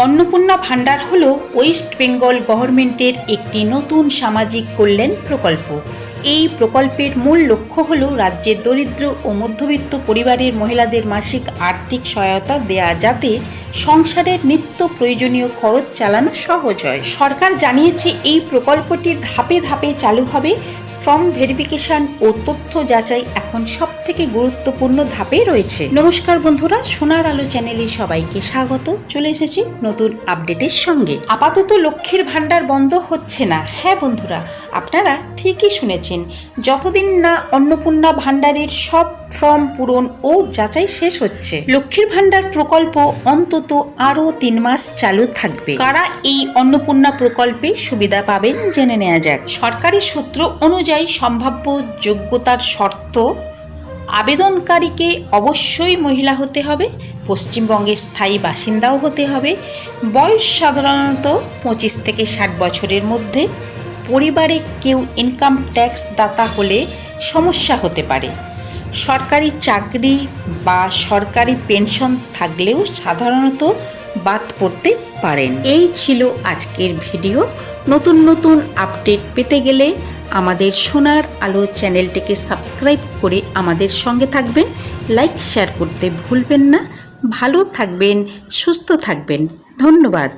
অন্নপূর্ণা ভাণ্ডার হল ওয়েস্ট বেঙ্গল গভর্নমেন্টের একটি নতুন সামাজিক কল্যাণ প্রকল্প। এই প্রকল্পের মূল লক্ষ্য হল রাজ্যের দরিদ্র ও মধ্যবিত্ত পরিবারের মহিলাদের মাসিক আর্থিক সহায়তা দেয়া, যাতে সংসারের নিত্য প্রয়োজনীয় খরচ চালানো সহজ হয়। সরকার জানিয়েছে এই প্রকল্পটি ধাপে ধাপে চালু হবে। ফর্ম ভেরিফিকেশন ও তথ্য যাচাই এখন সবথেকে গুরুত্বপূর্ণ ধাপে রয়েছে। নমস্কার বন্ধুরা, সোনার আলো চ্যানেলে সবাইকে স্বাগত। চলে এসেছি নতুন আপডেটের সঙ্গে। আপাতত লক্ষ্মীর ভাণ্ডার বন্ধ হচ্ছে না। হ্যাঁ বন্ধুরা, আপনারা ঠিকই শুনেছেন। যতদিন না অন্নপূর্ণা ভাণ্ডারের সব ফর্ম পূরণ ও যাচাই শেষ হচ্ছে, লক্ষ্মীর ভাণ্ডার প্রকল্প অন্তত আরও 3 মাস চালু থাকবে। কারা এই অন্নপূর্ণা প্রকল্পে সুবিধা পাবেন জেনে নেওয়া যাক। সরকারি সূত্র অনুযায়ী সম্ভাব্য যোগ্যতার শর্ত: আবেদনকারীকে অবশ্যই মহিলা হতে হবে, পশ্চিমবঙ্গের স্থায়ী বাসিন্দাও হতে হবে, বয়স সাধারণত 25 থেকে 60 বছরের মধ্যে, পরিবারে কেউ ইনকাম ট্যাক্স দাতা হলে সমস্যা হতে পারে, সরকারি চাকরি বা সরকারি পেনশন থাকলেও সাধারণত বাদ পড়তে পারেন। এই ছিল আজকের ভিডিও। নতুন নতুন আপডেট পেতে গেলে আমাদের সোনার আলো চ্যানেলটিকে সাবস্ক্রাইব করে আমাদের সঙ্গে থাকবেন। লাইক শেয়ার করতে ভুলবেন না। ভালো থাকবেন, সুস্থ থাকবেন। ধন্যবাদ।